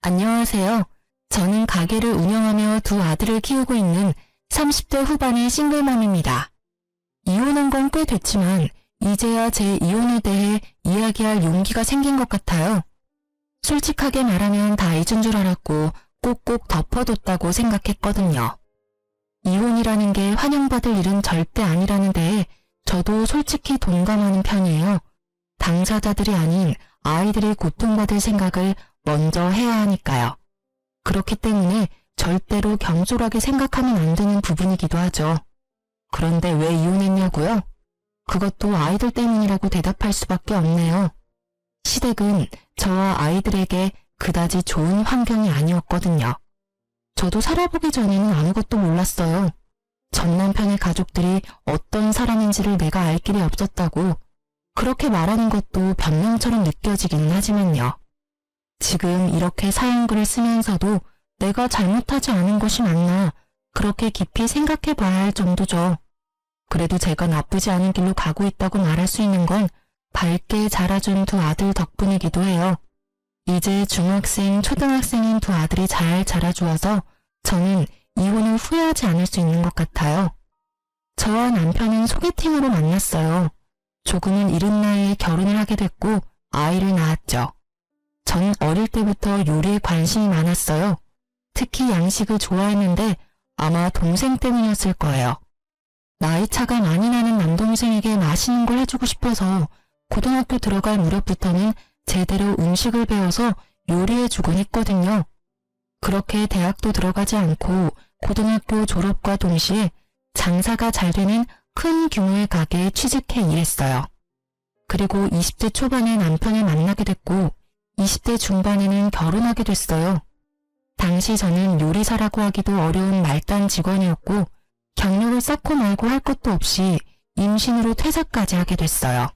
안녕하세요. 저는 가게를 운영하며 두 아들을 키우고 있는 30대 후반의 싱글맘입니다. 이혼한 건 꽤 됐지만 이제야 제 이혼에 대해 이야기할 용기가 생긴 것 같아요. 솔직하게 말하면 다 잊은 줄 알았고 꼭꼭 덮어뒀다고 생각했거든요. 이혼이라는 게 환영받을 일은 절대 아니라는 데에 저도 솔직히 동감하는 편이에요. 당사자들이 아닌 아이들이 고통받을 생각을 먼저 해야 하니까요. 그렇기 때문에 절대로 경솔하게 생각하면 안 되는 부분이기도 하죠. 그런데 왜 이혼했냐고요? 그것도 아이들 때문이라고 대답할 수밖에 없네요. 시댁은 저와 아이들에게 그다지 좋은 환경이 아니었거든요. 저도 살아보기 전에는 아무것도 몰랐어요. 전 남편의 가족들이 어떤 사람인지를 내가 알 길이 없었다고 그렇게 말하는 것도 변명처럼 느껴지기는 하지만요. 지금 이렇게 사연글을 쓰면서도 내가 잘못하지 않은 것이 맞나 그렇게 깊이 생각해 봐야 할 정도죠. 그래도 제가 나쁘지 않은 길로 가고 있다고 말할 수 있는 건 밝게 자라준 두 아들 덕분이기도 해요. 이제 중학생, 초등학생인 두 아들이 잘 자라주어서 저는 이혼을 후회하지 않을 수 있는 것 같아요. 저와 남편은 소개팅으로 만났어요. 조금은 이른 나이에 결혼을 하게 됐고 아이를 낳았죠. 전 어릴 때부터 요리에 관심이 많았어요. 특히 양식을 좋아했는데 아마 동생 때문이었을 거예요. 나이 차가 많이 나는 남동생에게 맛있는 걸 해주고 싶어서 고등학교 들어갈 무렵부터는 제대로 음식을 배워서 요리해주곤 했거든요. 그렇게 대학도 들어가지 않고 고등학교 졸업과 동시에 장사가 잘 되는 큰 규모의 가게에 취직해 일했어요. 그리고 20대 초반에 남편을 만나게 됐고 20대 중반에는 결혼하게 됐어요. 당시 저는 요리사라고 하기도 어려운 말단 직원이었고 경력을 쌓고 말고 할 것도 없이 임신으로 퇴사까지 하게 됐어요.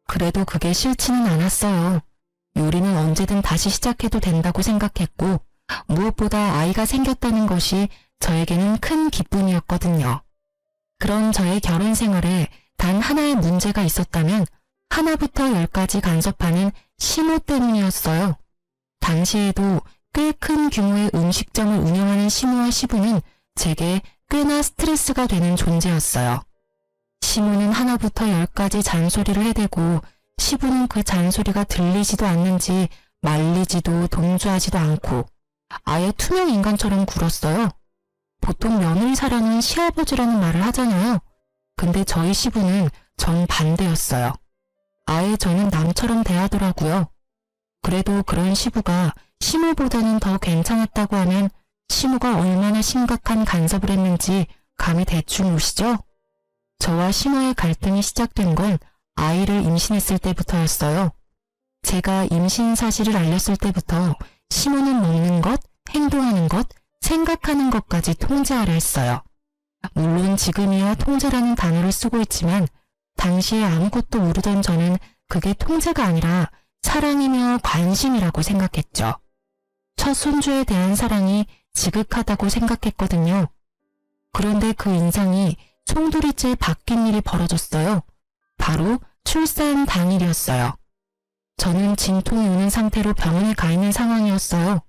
그래도 그게 싫지는 않았어요. 요리는 언제든 다시 시작해도 된다고 생각했고 무엇보다 아이가 생겼다는 것이 저에게는 큰 기쁨이었거든요. 그런 저의 결혼 생활에 단 하나의 문제가 있었다면 하나부터 열까지 간섭하는 시모 때문이었어요. 당시에도 꽤 큰 규모의 음식점을 운영하는 시모와 시부는 제게 꽤나 스트레스가 되는 존재였어요. 시모는 하나부터 열까지 잔소리를 해대고 시부는 그 잔소리가 들리지도 않는지 말리지도 동조하지도 않고 아예 투명 인간처럼 굴었어요. 보통 며느리사랑은 시아버지라는 말을 하잖아요. 근데 저희 시부는 정반대였어요. 아예 저는 남처럼 대하더라고요. 그래도 그런 시부가 시모보다는 더 괜찮았다고 하면 시모가 얼마나 심각한 간섭을 했는지 감이 대충 오시죠? 저와 시모의 갈등이 시작된 건 아이를 임신했을 때부터였어요. 제가 임신 사실을 알렸을 때부터 시모는 먹는 것, 행동하는 것, 생각하는 것까지 통제하려 했어요. 물론 지금이야 통제라는 단어를 쓰고 있지만 당시에 아무것도 모르던 저는 그게 통제가 아니라 사랑이며 관심이라고 생각했죠. 첫 손주에 대한 사랑이 지극하다고 생각했거든요. 그런데 그 인상이 송두리째 바뀐 일이 벌어졌어요. 바로 출산 당일이었어요. 저는 진통이 오는 상태로 병원에 가 있는 상황이었어요.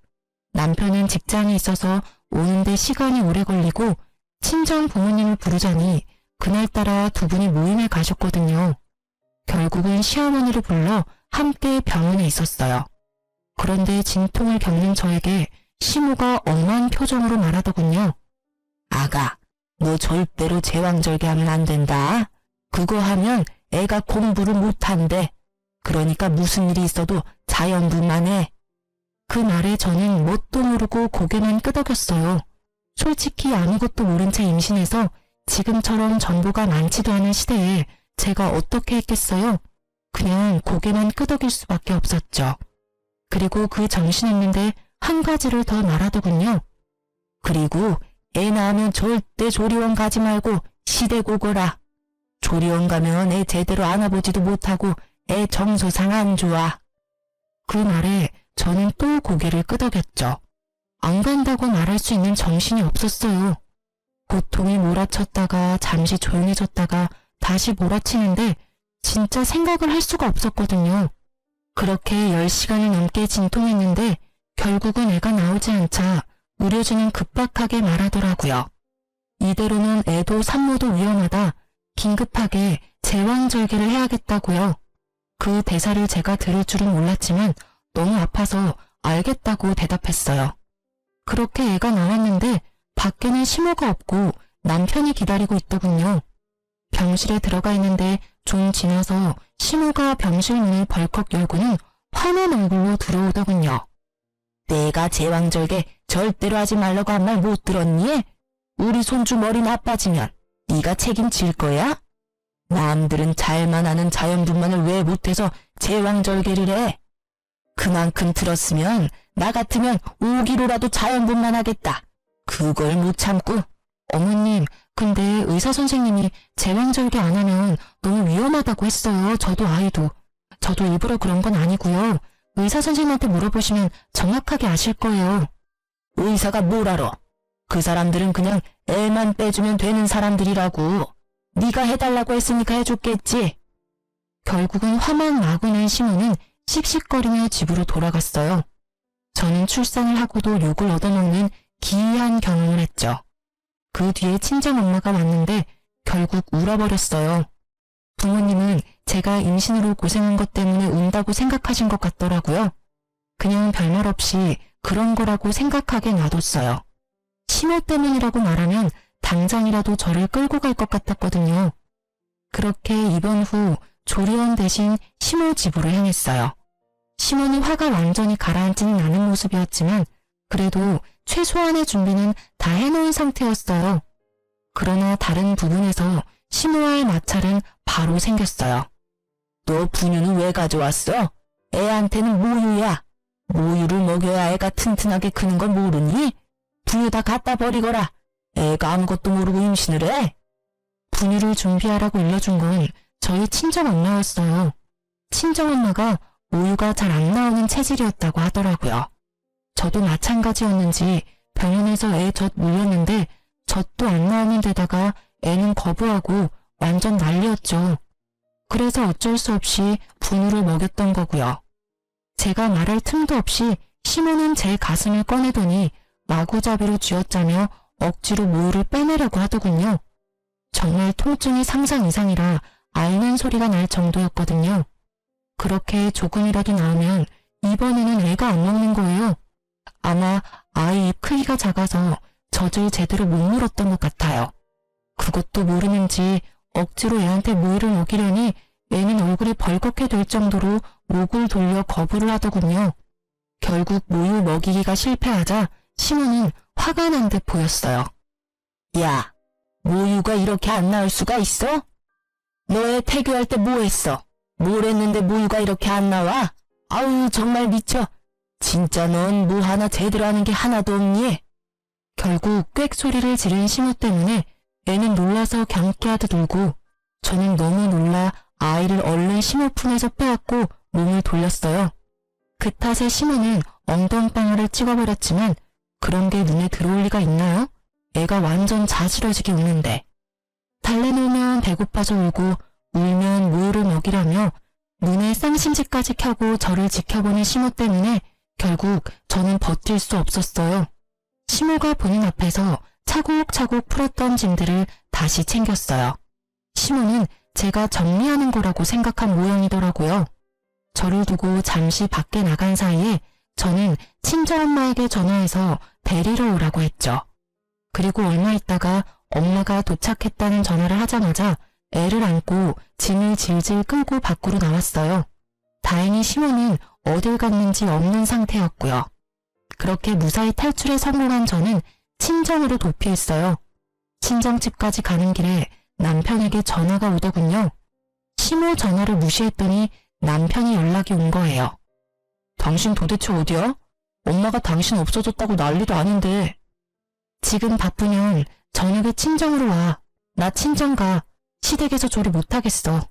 남편은 직장에 있어서 오는데 시간이 오래 걸리고 친정 부모님을 부르자니 그날따라 두 분이 모임에 가셨거든요. 결국은 시어머니를 불러 함께 병원에 있었어요. 그런데 진통을 겪는 저에게 시모가 엄한 표정으로 말하더군요. 아가, 너 절대로 제왕절개하면 안 된다. 그거 하면 애가 공부를 못한대. 그러니까 무슨 일이 있어도 자연분만 해. 그 말에 저는 뭣도 모르고 고개만 끄덕였어요. 솔직히 아무것도 모른 채 임신해서 지금처럼 정보가 많지도 않은 시대에 제가 어떻게 했겠어요? 그냥 고개만 끄덕일 수밖에 없었죠. 그리고 그 정신없는데 한 가지를 더 말하더군요. 그리고 애 낳으면 절대 조리원 가지 말고 시댁 오거라. 조리원 가면 애 제대로 안아보지도 못하고 애 정서상 안 좋아. 그 말에 저는 또 고개를 끄덕였죠. 안 간다고 말할 수 있는 정신이 없었어요. 고통이 몰아쳤다가 잠시 조용해졌다가 다시 몰아치는데 진짜 생각을 할 수가 없었거든요. 그렇게 10시간이 넘게 진통했는데 결국은 애가 나오지 않자 의료진은 급박하게 말하더라고요. 이대로는 애도 산모도 위험하다. 긴급하게 제왕절개를 해야겠다고요. 그 대사를 제가 들을 줄은 몰랐지만 너무 아파서 알겠다고 대답했어요. 그렇게 애가 나왔는데 밖에는 시모가 없고 남편이 기다리고 있더군요. 병실에 들어가 있는데 좀 지나서 시모가 병실 문을 벌컥 열고는 화난 얼굴로 들어오더군요. 내가 제왕절개 절대로 하지 말라고 한 말 못 들었니? 우리 손주 머리 나빠지면 네가 책임질 거야? 남들은 잘만 하는 자연분만을 왜 못해서 제왕절개를 해? 그만큼 들었으면 나 같으면 5kg라도 자연분만 하겠다. 그걸 못 참고. 어머님, 근데 의사 선생님이 제왕절개 안 하면 너무 위험하다고 했어요. 저도 아이도. 저도 일부러 그런 건 아니고요. 의사 선생님한테 물어보시면 정확하게 아실 거예요. 의사가 뭘 알아? 그 사람들은 그냥 애만 빼주면 되는 사람들이라고. 네가 해달라고 했으니까 해줬겠지. 결국은 화만 마구 낸 시모는 씩씩거리며 집으로 돌아갔어요. 저는 출산을 하고도 욕을 얻어먹는 기이한 경험을 했죠. 그 뒤에 친정엄마가 왔는데 결국 울어버렸어요. 부모님은 제가 임신으로 고생한 것 때문에 운다고 생각하신 것 같더라고요. 그냥 별말 없이 그런 거라고 생각하게 놔뒀어요. 시모 때문이라고 말하면 당장이라도 저를 끌고 갈 것 같았거든요. 그렇게 입원 후 조리원 대신 시모 집으로 향했어요. 시모는 화가 완전히 가라앉지는 않은 모습이었지만 그래도 최소한의 준비는 다 해놓은 상태였어요. 그러나 다른 부분에서 시모와의 마찰은 바로 생겼어요. 너 분유는 왜 가져왔어? 애한테는 모유야. 모유를 먹여야 애가 튼튼하게 크는 건 모르니? 분유 다 갖다 버리거라. 애가 아무것도 모르고 임신을 해. 분유를 준비하라고 일러준 건 저희 친정엄마였어요. 친정엄마가 모유가 잘 안 나오는 체질이었다고 하더라고요. 저도 마찬가지였는지 병원에서 애 젖 물렸는데 젖도 안 나오는 데다가 애는 거부하고 완전 난리였죠. 그래서 어쩔 수 없이 분유를 먹였던 거고요. 제가 말할 틈도 없이 시모는 제 가슴을 꺼내더니 마구잡이로 쥐어짜며 억지로 모유를 빼내려고 하더군요. 정말 통증이 상상 이상이라 앓는 소리가 날 정도였거든요. 그렇게 조금이라도 나오면 이번에는 애가 안 먹는 거예요. 아마 아이 입 크기가 작아서 젖을 제대로 못 물었던 것 같아요. 그것도 모르는지 억지로 애한테 모유를 먹이려니 애는 얼굴이 벌겋게 될 정도로 목을 돌려 거부를 하더군요. 결국 모유 먹이기가 실패하자 시모는 화가 난 듯 보였어요. 야, 모유가 이렇게 안 나올 수가 있어? 너애 태교할 때 뭐 했어? 뭘 했는데 모유가 이렇게 안 나와? 아우 정말 미쳐. 진짜 넌 뭐 하나 제대로 하는 게 하나도 없니? 결국 꽥 소리를 지른 시모 때문에 애는 놀라서 경기하듯 울고 저는 너무 놀라 아이를 얼른 시모 품에서 빼앗고 몸을 돌렸어요. 그 탓에 시모는 엉덩방아를 찍어버렸지만 그런 게 눈에 들어올 리가 있나요? 애가 완전 자지러지게 우는데. 달래놓으면 배고파서 울고 울면 모유를 먹이라며 눈에 쌍심지까지 켜고 저를 지켜보는 시모 때문에 결국 저는 버틸 수 없었어요. 시모가 본인 앞에서 차곡차곡 풀었던 짐들을 다시 챙겼어요. 시모는 제가 정리하는 거라고 생각한 모양이더라고요. 저를 두고 잠시 밖에 나간 사이에 저는 친정엄마에게 전화해서 데리러 오라고 했죠. 그리고 얼마 있다가 엄마가 도착했다는 전화를 하자마자 애를 안고 짐을 질질 끌고 밖으로 나왔어요. 다행히 시모는 어딜 갔는지 없는 상태였고요. 그렇게 무사히 탈출에 성공한 저는 친정으로 도피했어요. 친정집까지 가는 길에 남편에게 전화가 오더군요. 시모 전화를 무시했더니 남편이 연락이 온 거예요. 당신 도대체 어디야? 엄마가 당신 없어졌다고 난리도 아닌데. 지금 바쁘면 저녁에 친정으로 와. 나 친정 가. 시댁에서 조리 못하겠어.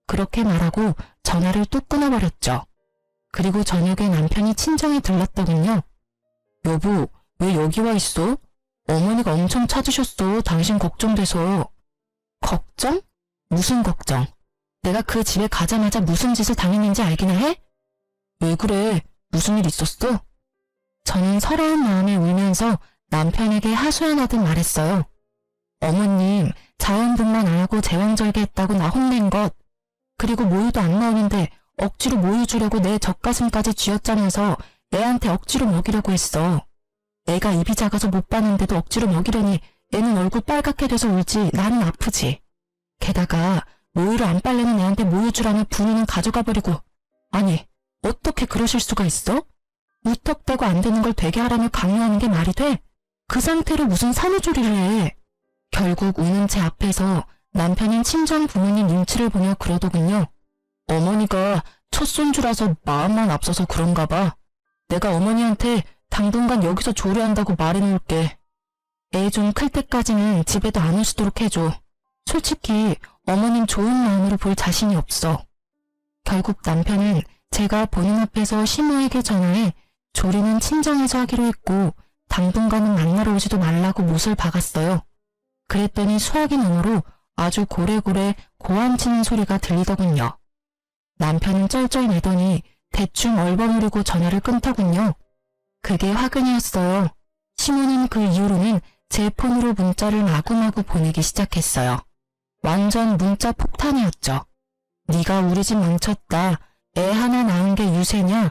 그렇게 말하고 전화를 뚝 끊어버렸죠. 그리고 저녁에 남편이 친정에 들렀더군요. 여보, 왜 여기 와 있어? 어머니가 엄청 찾으셨어. 당신 걱정돼서. 걱정? 무슨 걱정? 내가 그 집에 가자마자 무슨 짓을 당했는지 알기나 해? 왜 그래? 무슨 일 있었어? 저는 서러운 마음에 울면서 남편에게 하소연하듯 말했어요. 어머님, 자연분만 안 하고 제왕절개했다고 나 혼낸 것, 그리고 모유도 안 나오는데 억지로 모유 주려고 내 젖가슴까지 쥐어짜면서 애한테 억지로 먹이려고 했어. 애가 입이 작아서 못 봤는데도 억지로 먹이려니 애는 얼굴 빨갛게 돼서 울지 나는 아프지. 게다가 모유를 안 빨래는 애한테 모유 주라며 분유는 가져가 버리고. 아니, 어떻게 그러실 수가 있어? 무턱대고 안 되는 걸 되게 하라며 강요하는 게 말이 돼? 그 상태로 무슨 산후조리를 해? 결국 우는 제 앞에서 남편인 친정 부모님 눈치를 보며 그러더군요. 어머니가 첫 손주라서 마음만 앞서서 그런가 봐. 내가 어머니한테 당분간 여기서 조리한다고 말해놓을게. 애 좀 클 때까지는 집에도 안 오시도록 해줘. 솔직히 어머님 좋은 마음으로 볼 자신이 없어. 결국 남편은 제가 보는 앞에서 시모에게 전화해 조리는 친정에서 하기로 했고 당분간은 만나러 오지도 말라고 못을 박았어요. 그랬더니 수화기 너머로 아주 고래고래 고함 치는 소리가 들리더군요. 남편은 쩔쩔 매더니 대충 얼버무리고 전화를 끊더군요. 그게 화근이었어요. 시모는 그 이후로는 제 폰으로 문자를 마구마구 보내기 시작했어요. 완전 문자 폭탄이었죠. 네가 우리 집 망쳤다. 애 하나 낳은 게 유세냐?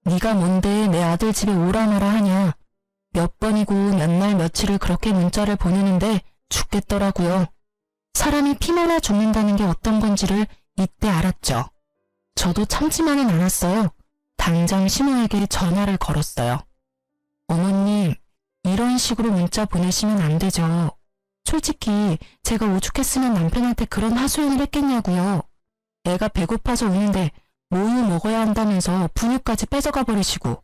네가 뭔데 내 아들 집에 오라 마라 하냐? 몇 번이고 몇 날 며칠을 그렇게 문자를 보내는데 죽겠더라고요. 사람이 피말라 죽는다는 게 어떤 건지를 이때 알았죠. 저도 참지만은 않았어요. 당장 시모에게 전화를 걸었어요. 어머님, 이런 식으로 문자 보내시면 안 되죠. 솔직히 제가 오죽했으면 남편한테 그런 하소연을 했겠냐고요. 애가 배고파서 우는데 모유 먹어야 한다면서 분유까지 뺏어가 버리시고.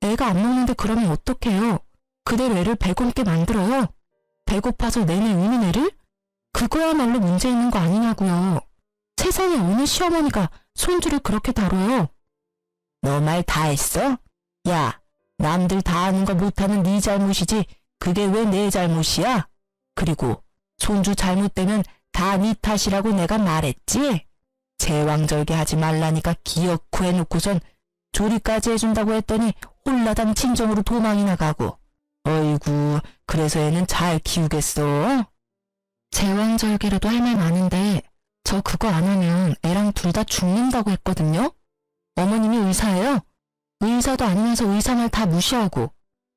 애가 안 먹는데 그러면 어떡해요? 그대로 애를 배고프게 만들어요? 배고파서 내내 우는 애를? 그거야말로 문제 있는 거 아니냐고요. 세상에 어느 시어머니가 손주를 그렇게 다뤄요? 너 말 다 했어? 야, 남들 다 하는 거 못하는 네 잘못이지 그게 왜 내 잘못이야? 그리고 손주 잘못되면 다 네 탓이라고 내가 말했지? 제왕절개 하지 말라니까 기어코 해놓고선 조리까지 해준다고 했더니 홀라당 친정으로 도망이 나가고. 어이구, 그래서 애는 잘 키우겠어? 제왕절개라도 할 말 많은데 저 그거 안 하면 애랑 둘 다 죽는다고 했거든요? 어머님이 의사예요? 의사도 아니면서 의사 말 다 무시하고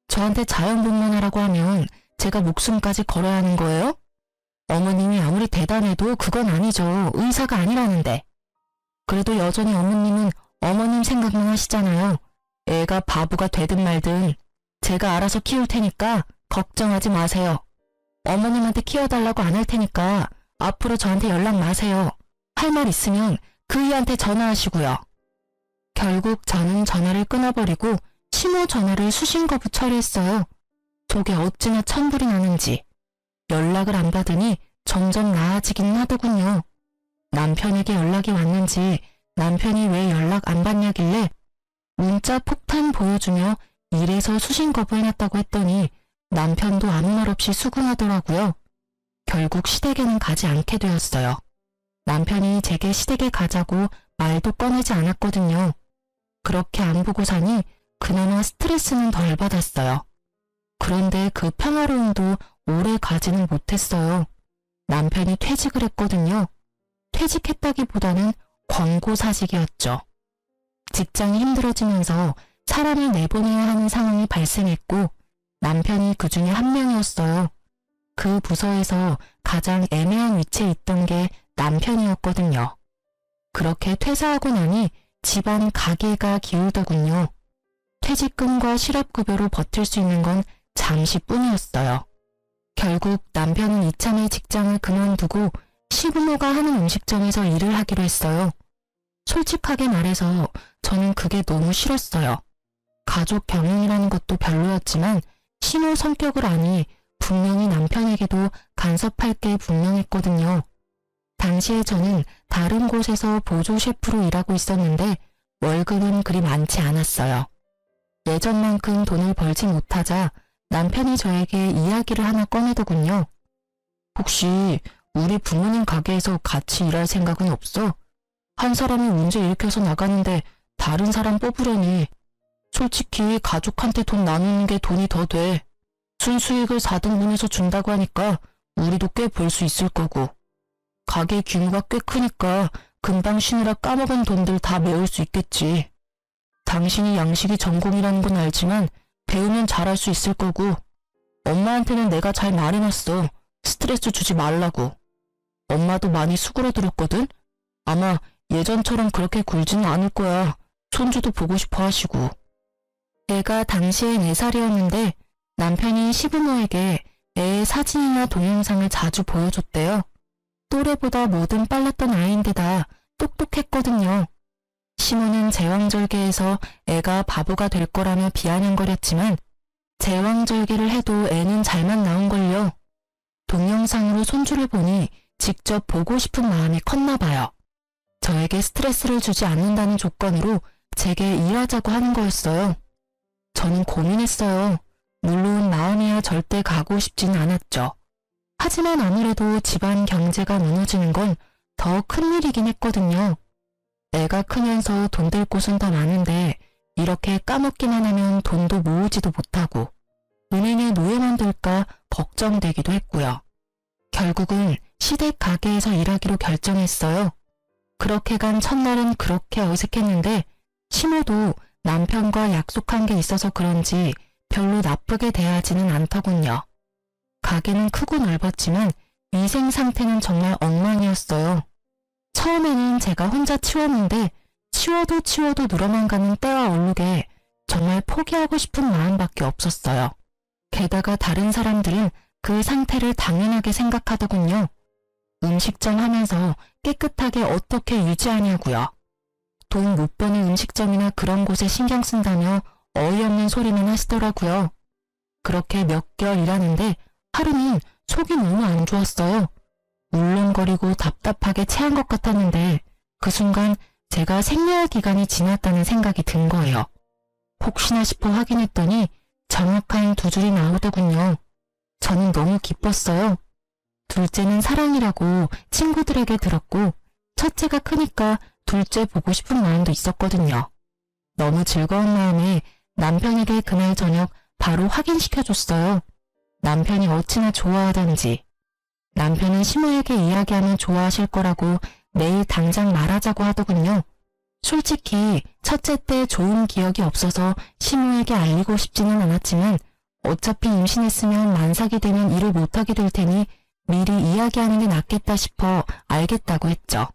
저한테 자연분만하라고 하면 제가 목숨까지 걸어야 하는 거예요? 어머님이 아무리 대단해도 그건 아니죠. 의사가 아니라는데. 그래도 여전히 어머님은 어머님 생각만 하시잖아요. 애가 바보가 되든 말든 제가 알아서 키울 테니까 걱정하지 마세요. 어머님한테 키워달라고 안 할 테니까 앞으로 저한테 연락 마세요. 할 말 있으면 그이한테 전화하시고요. 결국 저는 전화를 끊어버리고 시모 전화를 수신 거부 처리했어요. 속에 어찌나 천불이 나는지. 연락을 안 받으니 점점 나아지긴 하더군요. 남편에게 연락이 왔는지 남편이 왜 연락 안 받냐길래 문자 폭탄 보여주며 이래서 수신 거부해놨다고 했더니 남편도 아무 말 없이 수긍하더라고요. 결국 시댁에는 가지 않게 되었어요. 남편이 제게 시댁에 가자고 말도 꺼내지 않았거든요. 그렇게 안 보고 사니 그나마 스트레스는 덜 받았어요. 그런데 그 평화로움도 오래 가지는 못했어요. 남편이 퇴직을 했거든요. 퇴직했다기보다는 권고사직이었죠. 직장이 힘들어지면서 사람을 내보내야 하는 상황이 발생했고 남편이 그 중에 한 명이었어요. 그 부서에서 가장 애매한 위치에 있던 게 남편이었거든요. 그렇게 퇴사하고 나니 집안 가계가 기울더군요. 퇴직금과 실업급여로 버틸 수 있는 건 잠시뿐이었어요. 결국 남편은 이참에 직장을 그만두고 시부모가 하는 음식점에서 일을 하기로 했어요. 솔직하게 말해서 저는 그게 너무 싫었어요. 가족 병행이라는 것도 별로였지만 시모 성격을 아니 분명히 남편에게도 간섭할 게 분명했거든요. 당시에 저는 다른 곳에서 보조 셰프로 일하고 있었는데 월급은 그리 많지 않았어요. 예전만큼 돈을 벌지 못하자 남편이 저에게 이야기를 하나 꺼내더군요. 혹시 우리 부모님 가게에서 같이 일할 생각은 없어? 한 사람이 문제 일으켜서 나가는데 다른 사람 뽑으려니 솔직히 가족한테 돈 나누는 게 돈이 더 돼. 순수익을 4등분해서 준다고 하니까 우리도 꽤 벌 수 있을 거고. 가게 규모가 꽤 크니까 금방 쉬느라 까먹은 돈들 다 메울 수 있겠지. 당신이 양식이 전공이라는 건 알지만 배우면 잘할 수 있을 거고. 엄마한테는 내가 잘 말해놨어. 스트레스 주지 말라고. 엄마도 많이 수그러들었거든? 아마 예전처럼 그렇게 굴지는 않을 거야. 손주도 보고 싶어 하시고. 애가 당시에 4살이었는데 남편이 시부모에게 애의 사진이나 동영상을 자주 보여줬대요. 또래보다 뭐든 빨랐던 아이인데다 똑똑했거든요. 시모는 제왕절개에서 애가 바보가 될 거라며 비아냥거렸지만 제왕절개를 해도 애는 잘만 나온걸요. 동영상으로 손주를 보니 직접 보고 싶은 마음이 컸나 봐요. 저에게 스트레스를 주지 않는다는 조건으로 제게 일하자고 하는 거였어요. 저는 고민했어요. 물론 마음이야 절대 가고 싶진 않았죠. 하지만 아무래도 집안 경제가 무너지는 건 더 큰일이긴 했거든요. 애가 크면서 돈 될 곳은 더 많은데 이렇게 까먹기만 하면 돈도 모으지도 못하고 은행에 노예만 될까 걱정되기도 했고요. 결국은 시댁 가게에서 일하기로 결정했어요. 그렇게 간 첫날은 그렇게 어색했는데 시모도 남편과 약속한 게 있어서 그런지 별로 나쁘게 대하지는 않더군요. 가게는 크고 넓었지만 위생 상태는 정말 엉망이었어요. 처음에는 제가 혼자 치웠는데 치워도 늘어만 가는 때와 얼룩에 정말 포기하고 싶은 마음밖에 없었어요. 게다가 다른 사람들은 그 상태를 당연하게 생각하더군요. 음식점 하면서 깨끗하게 어떻게 유지하냐고요. 돈 못 버는 음식점이나 그런 곳에 신경 쓴다며 어이없는 소리만 하시더라고요. 그렇게 몇 개월 일하는데 하루는 속이 너무 안 좋았어요. 울렁거리고 답답하게 체한 것 같았는데 그 순간 제가 생리할 기간이 지났다는 생각이 든 거예요. 혹시나 싶어 확인했더니 정확한 2줄이 나오더군요. 저는 너무 기뻤어요. 둘째는 사랑이라고 친구들에게 들었고 첫째가 크니까 둘째 보고 싶은 마음도 있었거든요. 너무 즐거운 마음에 남편에게 그날 저녁 바로 확인시켜줬어요. 남편이 어찌나 좋아하던지. 남편은 시모에게 이야기하면 좋아하실 거라고 내일 당장 말하자고 하더군요. 솔직히 첫째 때 좋은 기억이 없어서 시모에게 알리고 싶지는 않았지만 어차피 임신했으면 만삭이 되면 일을 못하게 될 테니 미리 이야기하는 게 낫겠다 싶어 알겠다고 했죠.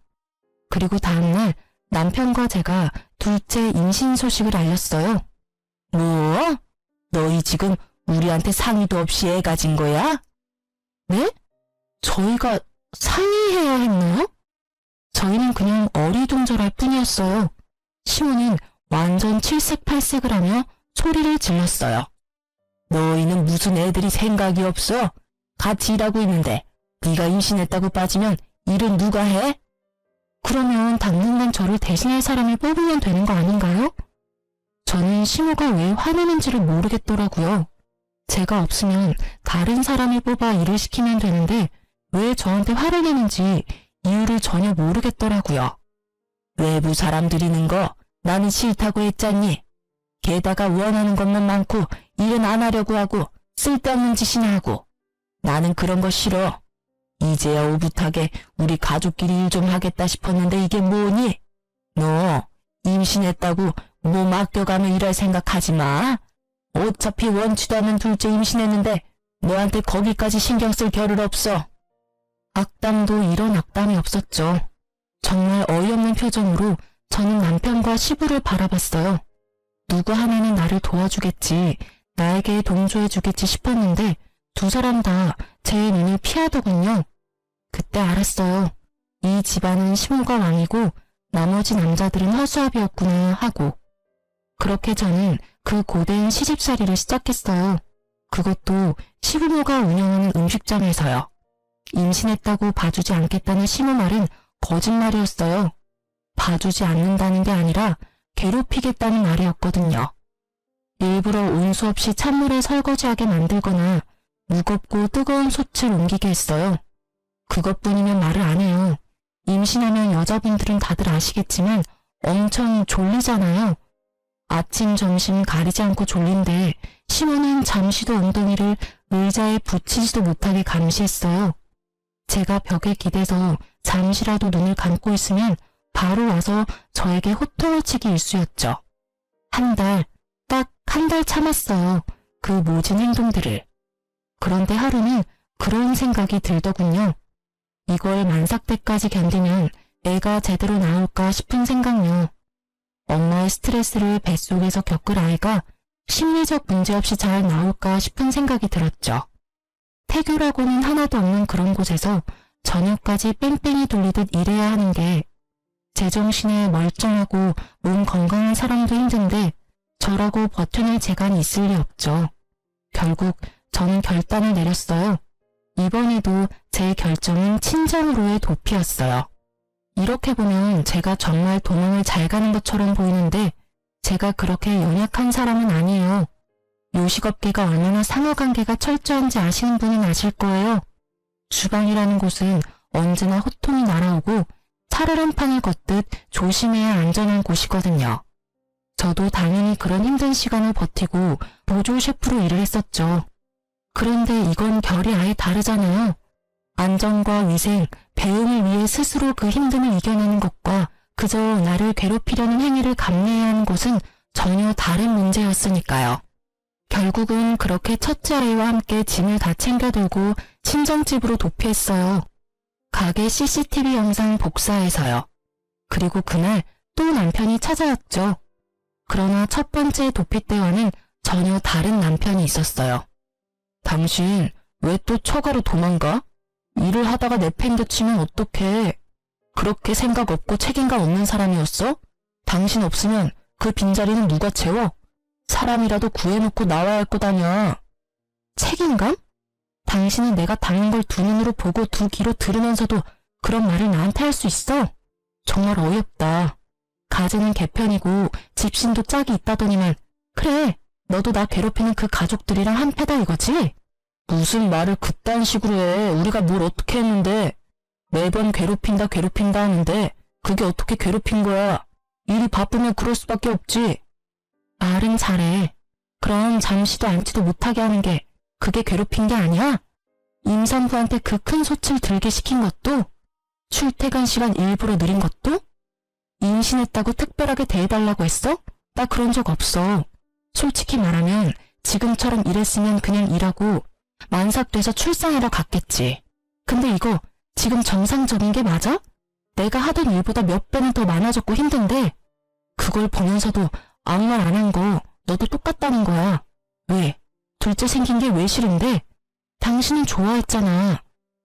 그리고 다음날 남편과 제가 둘째 임신 소식을 알렸어요. 뭐? 너희 지금 우리한테 상의도 없이 애 가진 거야? 네? 저희가 상의해야 했나요? 저희는 그냥 어리둥절할 뿐이었어요. 시모는 완전 칠색팔색을 하며 소리를 질렀어요. 너희는 무슨 애들이 생각이 없어? 같이 일하고 있는데 네가 임신했다고 빠지면 일은 누가 해? 그러면 당분간 저를 대신할 사람을 뽑으면 되는 거 아닌가요? 저는 시모가 왜 화내는지를 모르겠더라고요. 제가 없으면 다른 사람을 뽑아 일을 시키면 되는데 왜 저한테 화를 내는지 이유를 전혀 모르겠더라고요. 외부 사람 들이는 거 나는 싫다고 했잖니. 게다가 원하는 것만 많고 일은 안 하려고 하고 쓸데없는 짓이나 하고. 나는 그런 거 싫어. 이제야 오붓하게 우리 가족끼리 일 좀 하겠다 싶었는데 이게 뭐니? 너 임신했다고 뭐 맡겨가며 일할 생각하지 마. 어차피 원치도 않은 둘째 임신했는데 너한테 거기까지 신경 쓸 겨를 없어. 악담도 이런 악담이 없었죠. 정말 어이없는 표정으로 저는 남편과 시부를 바라봤어요. 누구 하나는 나를 도와주겠지, 나에게 동조해주겠지 싶었는데 두 사람 다 제 눈을 피하더군요. 그때 알았어요. 이 집안은 시모가 왕이고 나머지 남자들은 허수아비였구나 하고. 그렇게 저는 그 고된 시집살이를 시작했어요. 그것도 시부모가 운영하는 음식점에서요. 임신했다고 봐주지 않겠다는 시모 말은 거짓말이었어요. 봐주지 않는다는 게 아니라 괴롭히겠다는 말이었거든요. 일부러 온수 없이 찬물에 설거지하게 만들거나 무겁고 뜨거운 솥을 옮기게 했어요. 그것뿐이면 말을 안 해요. 임신하면 여자분들은 다들 아시겠지만 엄청 졸리잖아요. 아침, 점심 가리지 않고 졸린데 시모는 잠시도 엉덩이를 의자에 붙이지도 못하게 감시했어요. 제가 벽에 기대서 잠시라도 눈을 감고 있으면 바로 와서 저에게 호통을 치기 일쑤였죠. 딱 한 달 참았어요. 그 모진 행동들을. 그런데 하루는 그런 생각이 들더군요. 이걸 만삭 때까지 견디면 애가 제대로 나올까 싶은 생각요. 엄마의 스트레스를 뱃속에서 겪을 아이가 심리적 문제 없이 잘 나올까 싶은 생각이 들었죠. 태교라고는 하나도 없는 그런 곳에서 저녁까지 뺑뺑이 돌리듯 일해야 하는 게 제정신에 멀쩡하고 몸 건강한 사람도 힘든데 저라고 버텨낼 재간이 있을 리 없죠. 결국 저는 결단을 내렸어요. 이번에도 제 결정은 친정으로의 도피였어요. 이렇게 보면 제가 정말 도망을 잘 가는 것처럼 보이는데 제가 그렇게 연약한 사람은 아니에요. 요식업계가 얼마나 상하관계가 철저한지 아시는 분은 아실 거예요. 주방이라는 곳은 언제나 호통이 날아오고 차를 한 판을 걷듯 조심해야 안전한 곳이거든요. 저도 당연히 그런 힘든 시간을 버티고 보조 셰프로 일을 했었죠. 그런데 이건 결이 아예 다르잖아요. 안전과 위생, 배움을 위해 스스로 그 힘듦을 이겨내는 것과 그저 나를 괴롭히려는 행위를 감내해야 하는 것은 전혀 다른 문제였으니까요. 결국은 그렇게 첫째 아이와 함께 짐을 다 챙겨 들고 친정집으로 도피했어요. 가게 CCTV 영상 복사해서요. 그리고 그날 또 남편이 찾아왔죠. 그러나 첫 번째 도피 때와는 전혀 다른 남편이 있었어요. 당신 왜 또 처가로 도망가? 일을 하다가 내팽개치면 어떡해? 그렇게 생각 없고 책임감 없는 사람이었어? 당신 없으면 그 빈자리는 누가 채워? 사람이라도 구해놓고 나와야 할 것 아냐. 책임감? 당신은 내가 당한 걸 두 눈으로 보고 두 귀로 들으면서도 그런 말을 나한테 할 수 있어? 정말 어이없다. 가재는 개편이고 집신도 짝이 있다더니만 그래, 너도 나 괴롭히는 그 가족들이랑 한패다 이거지? 무슨 말을 그딴 식으로 해. 우리가 뭘 어떻게 했는데. 매번 괴롭힌다 하는데 그게 어떻게 괴롭힌 거야. 일이 바쁘면 그럴 수밖에 없지. 말은 잘해. 그럼 잠시도 앉지도 못하게 하는 게 그게 괴롭힌 게 아니야? 임산부한테 그 큰 솥을 들게 시킨 것도? 출퇴근 시간 일부러 느린 것도? 임신했다고 특별하게 대해달라고 했어? 나 그런 적 없어. 솔직히 말하면 지금처럼 일했으면 그냥 일하고 만삭돼서 출산하러 갔겠지. 근데 이거 지금 정상적인 게 맞아? 내가 하던 일보다 몇 배는 더 많아졌고 힘든데 그걸 보면서도 아무 말 안 한 거 너도 똑같다는 거야. 왜? 둘째 생긴 게 왜 싫은데? 당신은 좋아했잖아.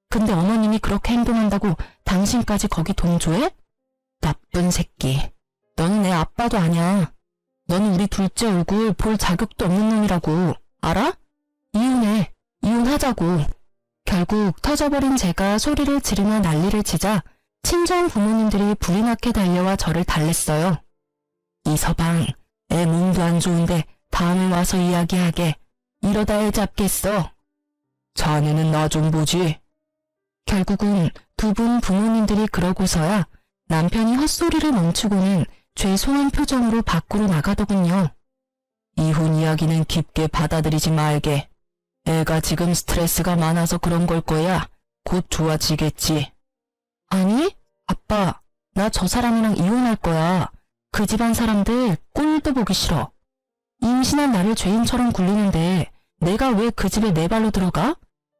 근데 어머님이 그렇게 행동한다고 당신까지 거기 동조해? 나쁜 새끼. 너는 내 아빠도 아냐. 너는 우리 둘째 얼굴 볼 자격도 없는 놈이라고. 알아? 이혼해. 이혼하자고. 결국 터져버린 제가 소리를 지르며 난리를 치자 친정 부모님들이 불이 나게 달려와 저를 달랬어요. 이서방, 애 몸도 안 좋은데 다음에 와서 이야기하게. 이러다 애 잡겠어. 자네는 나 좀 보지. 결국은 두 분 부모님들이 그러고서야 남편이 헛소리를 멈추고는 죄송한 표정으로 밖으로 나가더군요. 이혼 이야기는 깊게 받아들이지 말게. 애가 지금 스트레스가 많아서 그런 걸 거야. 곧 좋아지겠지. 아니, 아빠, 나 저 사람이랑 이혼할 거야. 그 집안 사람들 꼴도 보기 싫어. 임신한 나를 죄인처럼 굴리는데 내가 왜 그 집에 내 발로 들어가?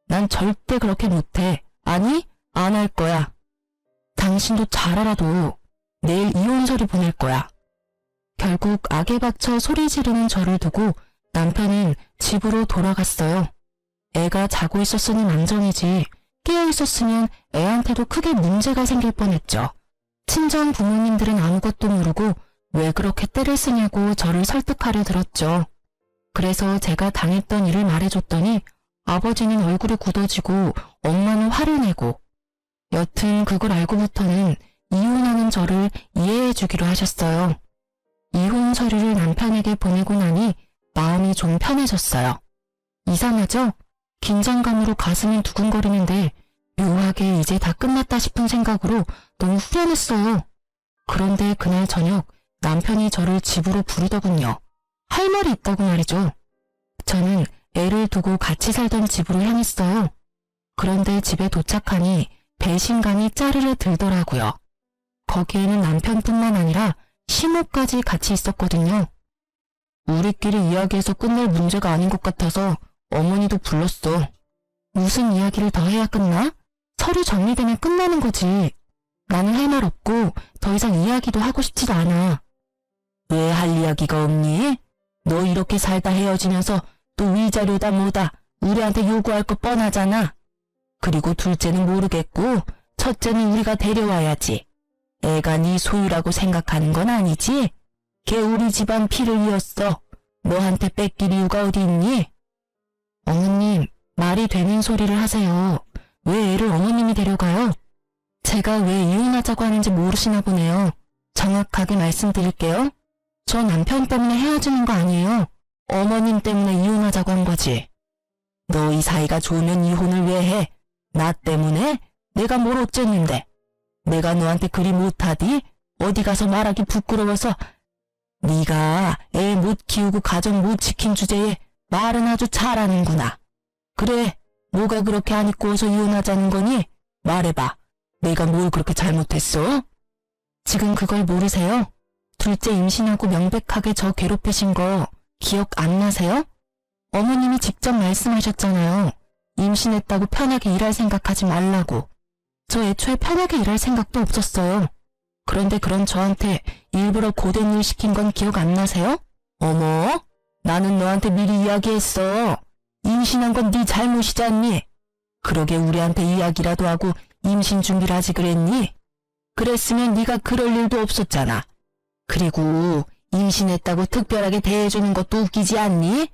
난 절대 그렇게 못해. 아니, 안 할 거야. 당신도 잘 알아도 내일 이혼서를 보낼 거야. 결국 악에 박쳐 소리 지르는 저를 두고 남편은 집으로 돌아갔어요. 애가 자고 있었으니 망정이지 깨어 있었으면 애한테도 크게 문제가 생길 뻔했죠. 친정 부모님들은 아무것도 모르고 왜 그렇게 떼를 쓰냐고 저를 설득하려 들었죠. 그래서 제가 당했던 일을 말해줬더니 아버지는 얼굴이 굳어지고 엄마는 화를 내고 여튼 그걸 알고부터는 이혼하는 저를 이해해 주기로 하셨어요. 이혼 서류를 남편에게 보내고 나니 마음이 좀 편해졌어요. 이상하죠? 긴장감으로 가슴이 두근거리는데 묘하게 이제 다 끝났다 싶은 생각으로 너무 후련했어요. 그런데 그날 저녁 남편이 저를 집으로 부르더군요. 할 말이 있다고 말이죠. 저는 애를 두고 같이 살던 집으로 향했어요. 그런데 집에 도착하니 배신감이 짜르르 들더라고요. 거기에는 남편뿐만 아니라 시모까지 같이 있었거든요. 우리끼리 이야기해서 끝낼 문제가 아닌 것 같아서 어머니도 불렀어. 무슨 이야기를 더 해야 끝나? 서류 정리되면 끝나는 거지. 나는 할 말 없고 더 이상 이야기도 하고 싶지도 않아. 왜 할 이야기가 없니? 너 이렇게 살다 헤어지면서 또 위자료다 뭐다 우리한테 요구할 거 뻔하잖아. 그리고 둘째는 모르겠고 첫째는 우리가 데려와야지. 애가 네 소유라고 생각하는 건 아니지? 걔 우리 집안 피를 이었어. 너한테 뺏길 이유가 어디 있니? 어머님, 말이 되는 소리를 하세요. 왜 애를 어머님이 데려가요? 제가 왜 이혼하자고 하는지 모르시나 보네요. 정확하게 말씀드릴게요. 저 남편 때문에 헤어지는 거 아니에요. 어머님 때문에 이혼하자고 한 거지. 너 이 사이가 좋으면 이혼을 왜 해? 나 때문에? 내가 뭘 어쨌는데? 내가 너한테 그리 못하디? 어디 가서 말하기 부끄러워서. 네가 애 못 키우고 가정 못 지킨 주제에 말은 아주 잘하는구나. 그래, 뭐가 그렇게 안 이꼬워서 이혼하자는 거니? 말해봐. 내가 뭘 그렇게 잘못했어? 지금 그걸 모르세요? 둘째 임신하고 명백하게 저 괴롭히신 거 기억 안 나세요? 어머님이 직접 말씀하셨잖아요. 임신했다고 편하게 일할 생각하지 말라고. 저 애초에 편하게 일할 생각도 없었어요. 그런데 그런 저한테 일부러 고된 일 시킨 건 기억 안 나세요? 어머, 나는 너한테 미리 이야기했어. 임신한 건 네 잘못이지 않니? 그러게 우리한테 이야기라도 하고 임신 준비를 하지 그랬니? 그랬으면 네가 그럴 일도 없었잖아. 그리고 임신했다고 특별하게 대해주는 것도 웃기지 않니?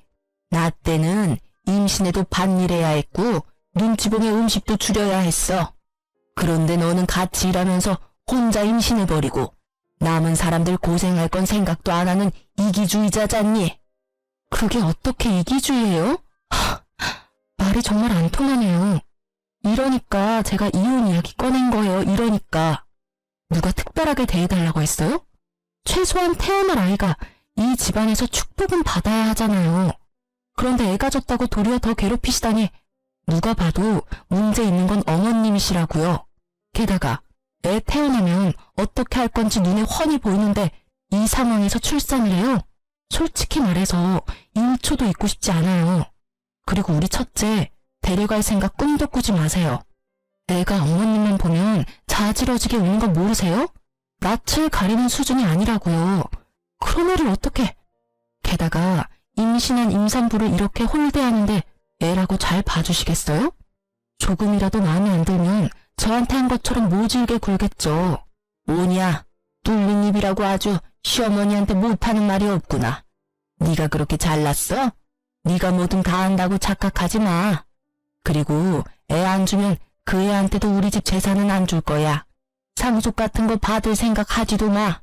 나 때는 임신해도 밭일해야 했고 눈치 보며 음식도 줄여야 했어. 그런데 너는 같이 일하면서 혼자 임신해버리고 남은 사람들 고생할 건 생각도 안 하는 이기주의자잖니? 그게 어떻게 이기주의예요? 말이 정말 안 통하네요. 이러니까 제가 이혼 이야기 꺼낸 거예요. 이러니까. 누가 특별하게 대해달라고 했어요? 최소한 태어날 아이가 이 집안에서 축복은 받아야 하잖아요. 그런데 애가 졌다고 도리어 더 괴롭히시다니 누가 봐도 문제 있는 건 어머님이시라고요. 게다가 애 태어나면 어떻게 할 건지 눈에 훤히 보이는데 이 상황에서 출산을 해요? 솔직히 말해서 1초도 있고 싶지 않아요. 그리고 우리 첫째 데려갈 생각 꿈도 꾸지 마세요. 애가 어머님만 보면 자지러지게 우는 거 모르세요? 낯을 가리는 수준이 아니라고요. 그런 애를 어떻게... 게다가 임신한 임산부를 이렇게 홀대하는데 애라고 잘 봐주시겠어요? 조금이라도 마음에 안 들면 저한테 한 것처럼 모질게 굴겠죠. 뭐냐, 뚫린 입이라고 아주 시어머니한테 못하는 말이 없구나. 네가 그렇게 잘났어? 네가 뭐든 다 안다고 착각하지 마. 그리고 애 안 주면 그 애한테도 우리 집 재산은 안 줄 거야. 상속 같은 거 받을 생각 하지도 마.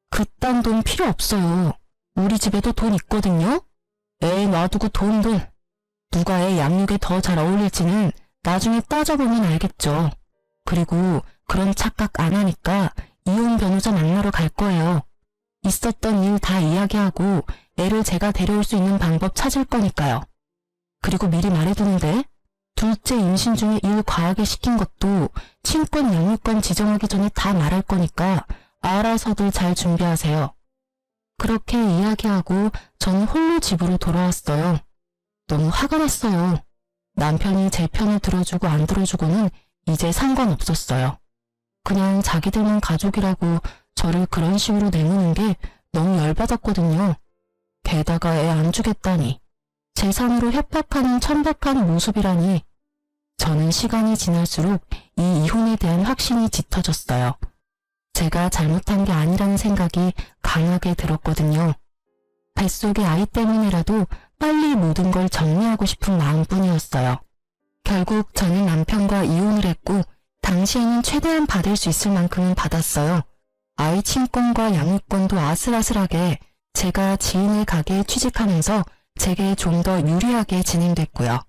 그딴 돈 필요 없어요. 우리 집에도 돈 있거든요. 애 놔두고 돈. 누가 애 양육에 더 잘 어울릴지는 나중에 따져보면 알겠죠. 그리고 그런 착각 안 하니까 이혼 변호사 만나러 갈 거예요. 있었던 일 다 이야기하고 애를 제가 데려올 수 있는 방법 찾을 거니까요. 그리고 미리 말해두는데 둘째 임신 중에 일 과하게 시킨 것도 친권 양육권 지정하기 전에 다 말할 거니까 알아서들 잘 준비하세요. 그렇게 이야기하고 저는 홀로 집으로 돌아왔어요. 너무 화가 났어요. 남편이 제 편을 들어주고 안 들어주고는 이제 상관없었어요. 그냥 자기들만 가족이라고 저를 그런 식으로 내모는 게 너무 열받았거든요. 게다가 애 안 주겠다니. 재산으로 협박하는 천박한 모습이라니. 저는 시간이 지날수록 이 이혼에 대한 확신이 짙어졌어요. 제가 잘못한 게 아니라는 생각이 강하게 들었거든요. 뱃속의 아이 때문이라도 빨리 모든 걸 정리하고 싶은 마음뿐이었어요. 결국 저는 남편과 이혼을 했고 당시에는 최대한 받을 수 있을 만큼은 받았어요. 아이 친권과 양육권도 아슬아슬하게 제가 지인의 가게에 취직하면서 제게 좀 더 유리하게 진행됐고요.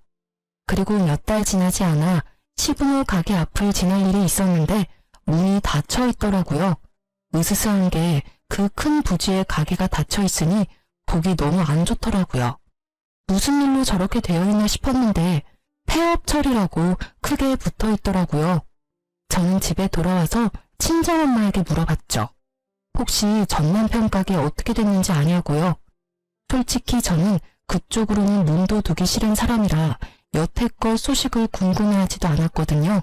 그리고 몇 달 지나지 않아 시부모 가게 앞을 지날 일이 있었는데 문이 닫혀 있더라고요. 으스스한 게 그 큰 부지에 가게가 닫혀 있으니 보기 너무 안 좋더라고요. 무슨 일로 저렇게 되어 있나 싶었는데 폐업처리라고 크게 붙어 있더라고요. 저는 집에 돌아와서 친정엄마에게 물어봤죠. 혹시 전 남편 가게 어떻게 됐는지 아냐고요. 솔직히 저는 그쪽으로는 눈도 두기 싫은 사람이라 여태껏 소식을 궁금해하지도 않았거든요.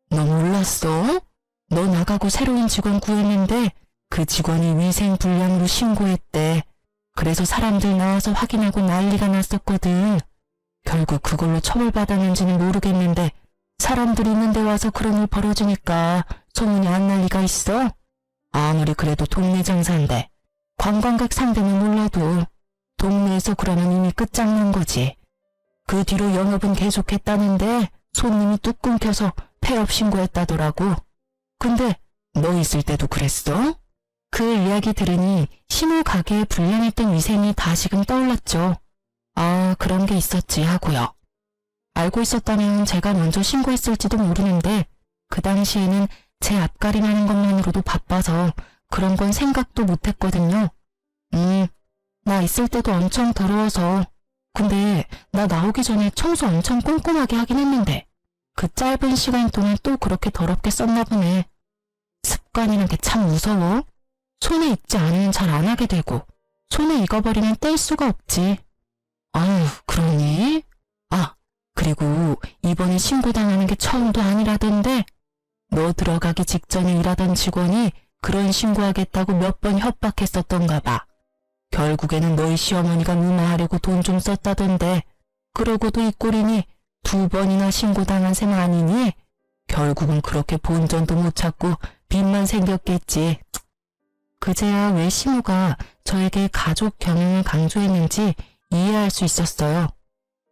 너 몰랐어? 너 나가고 새로운 직원 구했는데 그 직원이 위생불량으로 신고했대. 그래서 사람들 나와서 확인하고 난리가 났었거든. 결국 그걸로 처벌받았는지는 모르겠는데 사람들이 있는데 와서 그런 일 벌어지니까 소문이 안 날 리가 있어? 아무리 그래도 동네 장사인데 관광객 상대는 몰라도 동네에서 그러면 이미 끝장난 거지. 그 뒤로 영업은 계속했다는데 손님이 뚝 끊겨서 폐업 신고했다더라고. 근데 너 있을 때도 그랬어? 그 이야기 들으니 신우 가게에 불량했던 위생이 다시금 떠올랐죠. 아, 그런 게 있었지 하고요. 알고 있었다면 제가 먼저 신고했을지도 모르는데 그 당시에는 제 앞가림하는 것만으로도 바빠서 그런 건 생각도 못했거든요. 나 있을 때도 엄청 더러워서. 근데 나 나오기 전에 청소 엄청 꼼꼼하게 하긴 했는데 그 짧은 시간 동안 또 그렇게 더럽게 썼나 보네. 습관이란 게 참 무서워. 손에 익지 않으면 잘 안 하게 되고 손에 익어버리면 뗄 수가 없지. 아유, 그러니? 아, 그리고 이번에 신고당하는 게 처음도 아니라던데 너 들어가기 직전에 일하던 직원이 그런 신고하겠다고 몇 번 협박했었던가 봐. 결국에는 너희 시어머니가 무마하려고 돈 좀 썼다던데 그러고도 이 꼴이니 2번이나 신고당한 셈 아니니? 결국은 그렇게 본전도 못 찾고 빚만 생겼겠지. 그제야 왜 시무가 저에게 가족 경영을 강조했는지 이해할 수 있었어요.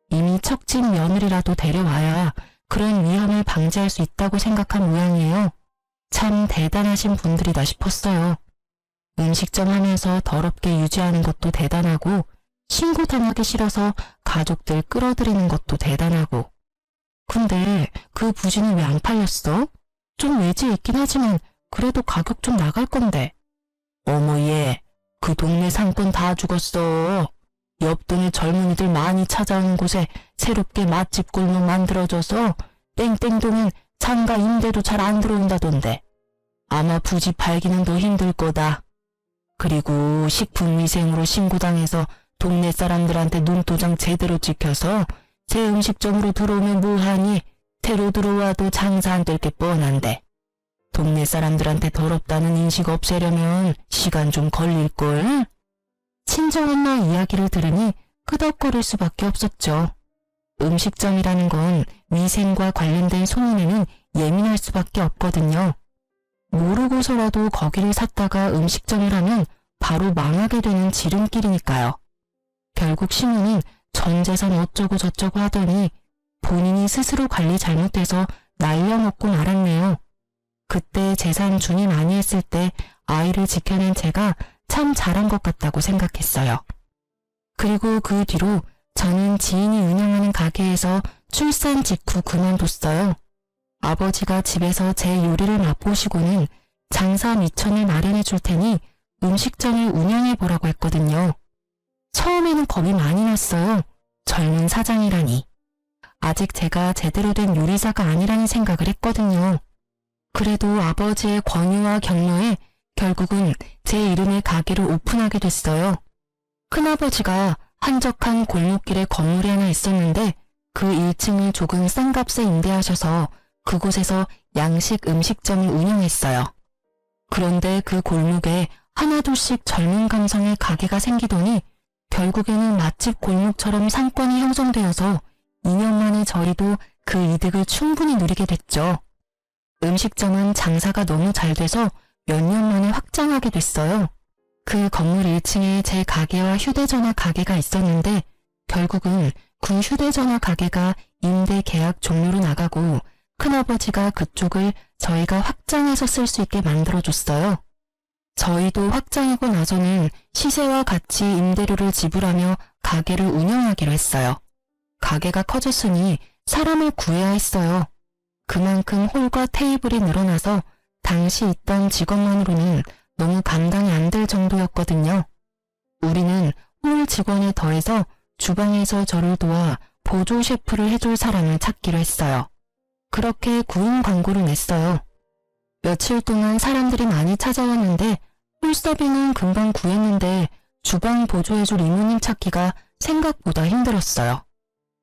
이미 척진 며느리라도 데려와야 그런 위험을 방지할 수 있다고 생각한 모양이에요. 참 대단하신 분들이다 싶었어요. 음식점 하면서 더럽게 유지하는 것도 대단하고 신고당하기 싫어서 가족들 끌어들이는 것도 대단하고. 근데 그 부지는 왜 안 팔렸어? 좀 외지에 있긴 하지만 그래도 가격 좀 나갈 건데. 어머 얘, 그 동네 상권 다 죽었어. 옆동에 젊은이들 많이 찾아오는 곳에 새롭게 맛집 골목 만들어줘서 땡땡동은 상가 임대도 잘 안 들어온다던데. 아마 부지 팔기는 더 힘들 거다. 그리고 식품위생으로 신고당해서 동네 사람들한테 눈도장 제대로 찍혀서 새 음식점으로 들어오면 뭐하니? 새로 들어와도 장사 안 될 게 뻔한데. 동네 사람들한테 더럽다는 인식 없애려면 시간 좀 걸릴걸? 친정엄마 이야기를 들으니 끄덕거릴 수밖에 없었죠. 음식점이라는 건 위생과 관련된 소문에는 예민할 수밖에 없거든요. 모르고서라도 거기를 샀다가 음식점을 하면 바로 망하게 되는 지름길이니까요. 결국 시무는 전 재산 어쩌고 저쩌고 하더니 본인이 스스로 관리 잘못해서 날려먹고 말았네요. 그때 재산 준이 많이 했을 때 아이를 지켜낸 제가 참 잘한 것 같다고 생각했어요. 그리고 그 뒤로 저는 지인이 운영하는 가게에서 출산 직후 그만뒀어요. 아버지가 집에서 제 요리를 맛보시고는 장사 미천을 마련해 줄 테니 음식점을 운영해 보라고 했거든요. 처음에는 겁이 많이 났어요. 젊은 사장이라니. 아직 제가 제대로 된 요리사가 아니라는 생각을 했거든요. 그래도 아버지의 권유와 격려에 결국은 제 이름의 가게를 오픈하게 됐어요. 큰아버지가 한적한 골목길에 건물이 하나 있었는데 그 1층을 조금 싼 값에 임대하셔서 그곳에서 양식 음식점을 운영했어요. 그런데 그 골목에 하나둘씩 젊은 감성의 가게가 생기더니 결국에는 맛집 골목처럼 상권이 형성되어서 2년 만에 저희도 그 이득을 충분히 누리게 됐죠. 음식점은 장사가 너무 잘 돼서 몇 년 만에 확장하게 됐어요. 그 건물 1층에 제 가게와 휴대전화 가게가 있었는데 결국은 그 휴대전화 가게가 임대 계약 종료로 나가고 큰아버지가 그쪽을 저희가 확장해서 쓸 수 있게 만들어줬어요. 저희도 확장하고 나서는 시세와 같이 임대료를 지불하며 가게를 운영하기로 했어요. 가게가 커졌으니 사람을 구해야 했어요. 그만큼 홀과 테이블이 늘어나서 당시 있던 직원만으로는 너무 감당이 안 될 정도였거든요. 우리는 홀 직원에 더해서 주방에서 저를 도와 보조 셰프를 해줄 사람을 찾기로 했어요. 그렇게 구인 광고를 냈어요. 며칠 동안 사람들이 많이 찾아왔는데 홀서빙은 금방 구했는데 주방 보조해줄 이모님 찾기가 생각보다 힘들었어요.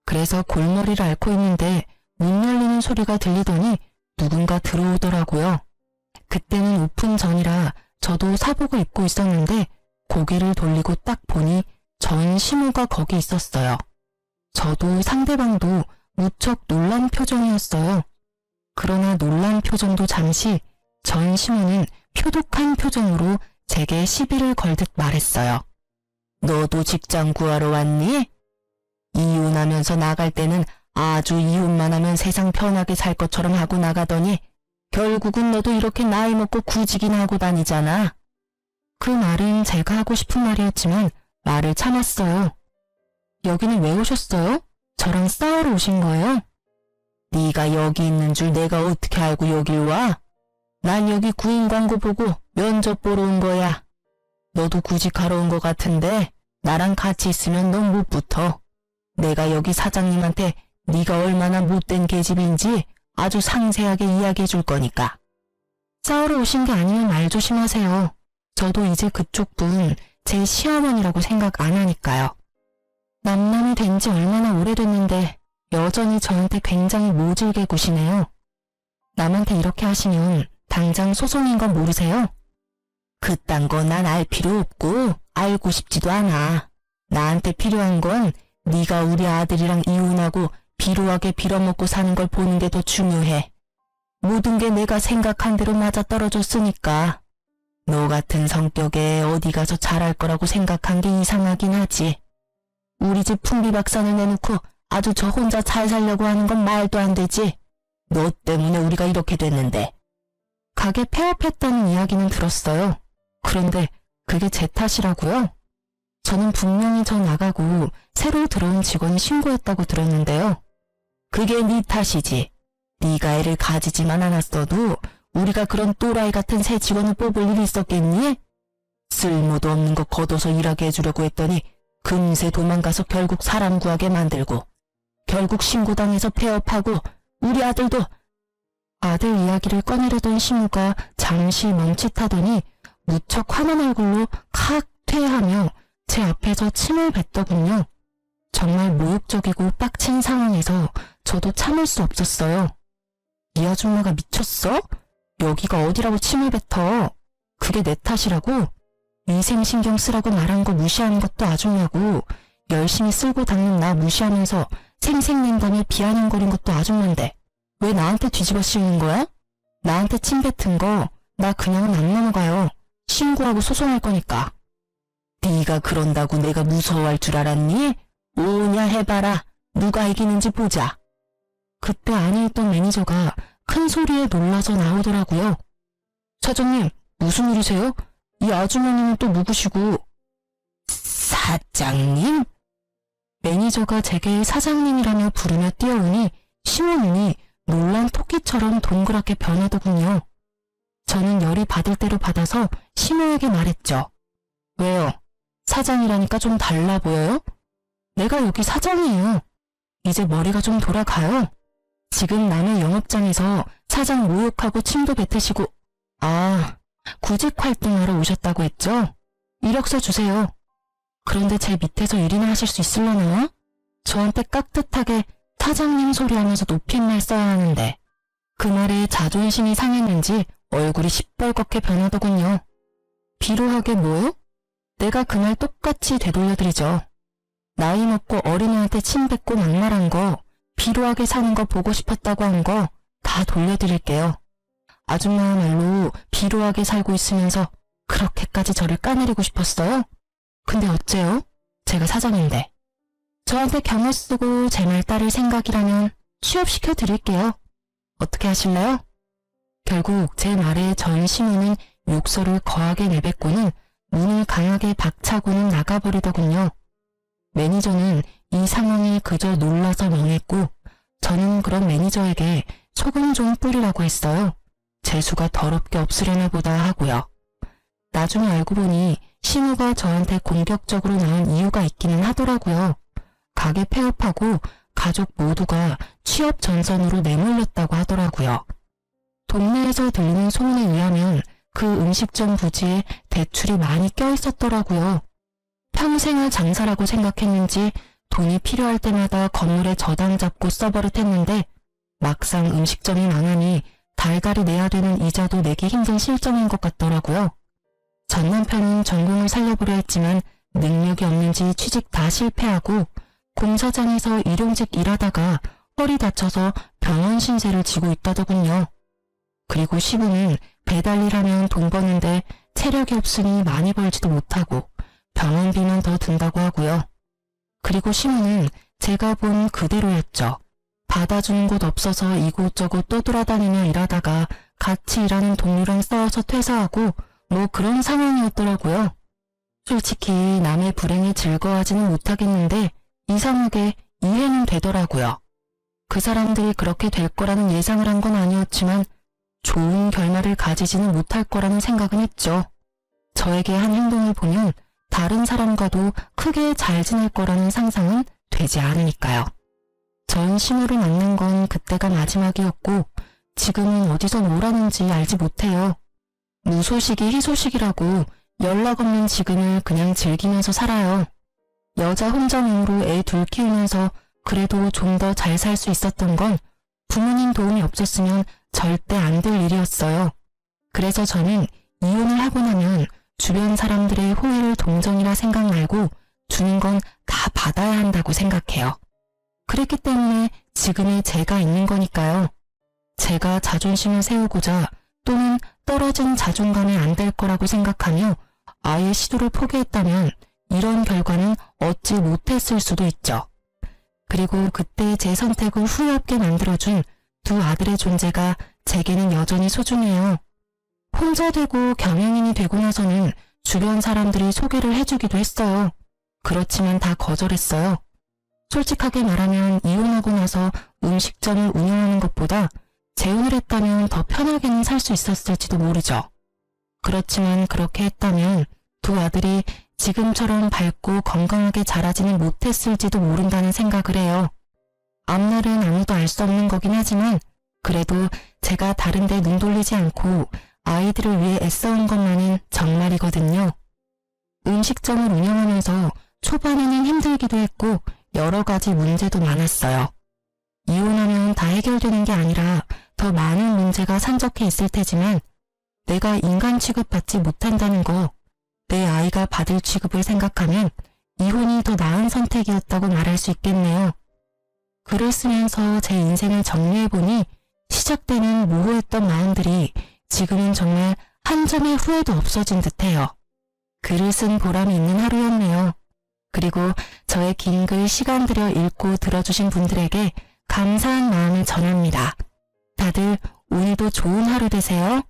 그래서 골머리를 앓고 있는데 문 열리는 소리가 들리더니 누군가 들어오더라고요. 그때는 오픈 전이라 저도 사복을 입고 있었는데 고개를 돌리고 딱 보니 전 시모가 거기 있었어요. 저도 상대방도 무척 놀란 표정이었어요. 그러나 놀란 표정도 잠시 전 시모는 표독한 표정으로 제게 시비를 걸듯 말했어요. 너도 직장 구하러 왔니? 이혼하면서 나갈 때는 아주 이혼만 하면 세상 편하게 살 것처럼 하고 나가더니 결국은 너도 이렇게 나이 먹고 구직이나 하고 다니잖아. 그 말은 제가 하고 싶은 말이었지만 말을 참았어요. 여기는 왜 오셨어요? 저랑 싸우러 오신 거예요? 네가 여기 있는 줄 내가 어떻게 알고 여길 와? 난 여기 구인 광고 보고 면접 보러 온 거야. 너도 구직하러 온 거 같은데 나랑 같이 있으면 넌 못 붙어. 내가 여기 사장님한테 네가 얼마나 못된 계집인지 아주 상세하게 이야기해 줄 거니까. 싸우러 오신 게 아니면 말 조심하세요. 저도 이제 그쪽 분 제 시어머니라고 생각 안 하니까요. 남남이 된 지 얼마나 오래됐는데 여전히 저한테 굉장히 모질게 구시네요. 남한테 이렇게 하시면 당장 소송인 건 모르세요? 그딴 거 난 알 필요 없고 알고 싶지도 않아. 나한테 필요한 건 네가 우리 아들이랑 이혼하고 비루하게 빌어먹고 사는 걸 보는 게 더 중요해. 모든 게 내가 생각한 대로 맞아떨어졌으니까. 너 같은 성격에 어디 가서 잘할 거라고 생각한 게 이상하긴 하지. 우리 집 풍비박산을 내놓고 아주 저 혼자 잘 살려고 하는 건 말도 안 되지. 너 때문에 우리가 이렇게 됐는데. 가게 폐업했다는 이야기는 들었어요. 그런데 그게 제 탓이라고요? 저는 분명히 저 나가고 새로 들어온 직원이 신고했다고 들었는데요. 그게 네 탓이지. 네가 애를 가지지만 않았어도 우리가 그런 또라이 같은 새 직원을 뽑을 일이 있었겠니? 쓸모도 없는 거 걷어서 일하게 해주려고 했더니 금세 도망가서 결국 사람 구하게 만들고 결국 신고당해서 폐업하고 우리 아들도. 아들 이야기를 꺼내려던 시무가 잠시 멈칫하더니 무척 화난 얼굴로 칵 퇴하며 제 앞에서 침을 뱉더군요. 정말 모욕적이고 빡친 상황에서 저도 참을 수 없었어요. 이 아줌마가 미쳤어? 여기가 어디라고 침을 뱉어? 그게 내 탓이라고? 위생신경 쓰라고 말한 거 무시하는 것도 아줌마고 열심히 쓸고 닦는 나 무시하면서 생색낸다며 비아냥거린 것도 아줌마인데 왜 나한테 뒤집어 씌우는 거야? 나한테 침 뱉은 거 나 그냥은 안 넘어가요. 신고하고 소송할 거니까. 네가 그런다고 내가 무서워할 줄 알았니? 오냐 해봐라. 누가 이기는지 보자. 그때 안에 있던 매니저가 큰 소리에 놀라서 나오더라고요. 사장님, 무슨 일이세요? 이 아주머니는 또 누구시고? 사장님? 매니저가 제게 사장님이라며 부르며 뛰어오니 시모님이 놀란 토끼처럼 동그랗게 변하더군요. 저는 열이 받을 대로 받아서 시모에게 말했죠. 왜요? 사장이라니까 좀 달라 보여요? 내가 여기 사장이에요. 이제 머리가 좀 돌아가요. 지금 남의 영업장에서 사장 모욕하고 침도 뱉으시고. 아, 구직 활동하러 오셨다고 했죠? 이력서 주세요. 그런데 제 밑에서 일이나 하실 수 있으려나? 저한테 깍듯하게 사장님 소리하면서 높임말 써야 하는데 그 말에 자존심이 상했는지 얼굴이 시뻘겋게 변하더군요. 비루하게 뭐요? 내가 그 말 똑같이 되돌려드리죠. 나이 먹고 어린애한테 침 뱉고 막말한 거, 비루하게 사는 거 보고 싶었다고 한 거 다 돌려드릴게요. 아줌마야말로 비루하게 살고 있으면서 그렇게까지 저를 까내리고 싶었어요? 근데 어째요? 제가 사장인데. 저한테 경을 쓰고 제 말 따를 생각이라면 취업시켜 드릴게요. 어떻게 하실래요? 결국 제 말에 전 시민은 욕설을 거하게 내뱉고는 문을 강하게 박차고는 나가버리더군요. 매니저는 이 상황에 그저 놀라서 멍했고 저는 그런 매니저에게 소금 좀 뿌리라고 했어요. 재수가 더럽게 없으려나 보다 하고요. 나중에 알고 보니 신우가 저한테 공격적으로 나온 이유가 있기는 하더라고요. 가게 폐업하고 가족 모두가 취업 전선으로 내몰렸다고 하더라고요. 동네에서 들리는 소문에 의하면 그 음식점 부지에 대출이 많이 껴있었더라고요. 평생을 장사라고 생각했는지 돈이 필요할 때마다 건물에 저당 잡고 써버릇했는데 막상 음식점이 망하니 달달이 내야 되는 이자도 내기 힘든 실정인 것 같더라고요. 전 남편은 전공을 살려보려 했지만 능력이 없는지 취직 다 실패하고 공사장에서 일용직 일하다가 허리 다쳐서 병원 신세를 지고 있다더군요. 그리고 시부는 배달일 하면 돈 버는데 체력이 없으니 많이 벌지도 못하고 병원비만 더 든다고 하고요. 그리고 시부는 제가 본 그대로였죠. 받아주는 곳 없어서 이곳저곳 떠돌아다니며 일하다가 같이 일하는 동료랑 싸워서 퇴사하고 뭐 그런 상황이었더라고요. 솔직히 남의 불행에 즐거워하지는 못하겠는데 이상하게 이해는 되더라고요. 그 사람들이 그렇게 될 거라는 예상을 한 건 아니었지만 좋은 결말을 가지지는 못할 거라는 생각은 했죠. 저에게 한 행동을 보면 다른 사람과도 크게 잘 지낼 거라는 상상은 되지 않으니까요. 전 신우를 만난 건 그때가 마지막이었고 지금은 어디서 뭘 하는지 알지 못해요. 무소식이 희소식이라고 연락 없는 지금을 그냥 즐기면서 살아요. 여자 혼자만으로 애 둘 키우면서 그래도 좀 더 잘 살 수 있었던 건 부모님 도움이 없었으면 절대 안 될 일이었어요. 그래서 저는 이혼을 하고 나면 주변 사람들의 호의를 동정이라 생각 말고 주는 건 다 받아야 한다고 생각해요. 그랬기 때문에 지금의 제가 있는 거니까요. 제가 자존심을 세우고자 또는 떨어진 자존감이 안 될 거라고 생각하며 아예 시도를 포기했다면 이런 결과는 얻지 못했을 수도 있죠. 그리고 그때 제 선택을 후회 없게 만들어준 두 아들의 존재가 제게는 여전히 소중해요. 혼자 되고 경영인이 되고 나서는 주변 사람들이 소개를 해주기도 했어요. 그렇지만 다 거절했어요. 솔직하게 말하면 이혼하고 나서 음식점을 운영하는 것보다 재혼을 했다면 더 편하게는 살 수 있었을지도 모르죠. 그렇지만 그렇게 했다면 두 아들이 지금처럼 밝고 건강하게 자라지는 못했을지도 모른다는 생각을 해요. 앞날은 아무도 알 수 없는 거긴 하지만 그래도 제가 다른 데 눈 돌리지 않고 아이들을 위해 애써온 것만은 정말이거든요. 음식점을 운영하면서 초반에는 힘들기도 했고 여러 가지 문제도 많았어요. 이혼하면 다 해결되는 게 아니라 더 많은 문제가 산적해 있을 테지만 내가 인간 취급받지 못한다는 거, 내 아이가 받을 취급을 생각하면 이혼이 더 나은 선택이었다고 말할 수 있겠네요. 글을 쓰면서 제 인생을 정리해보니 시작되는 모호했던 마음들이 지금은 정말 한 점의 후회도 없어진 듯해요. 글을 쓴 보람이 있는 하루였네요. 그리고 저의 긴 글 시간 들여 읽고 들어주신 분들에게 감사한 마음을 전합니다. 다들 오늘도 좋은 하루 되세요.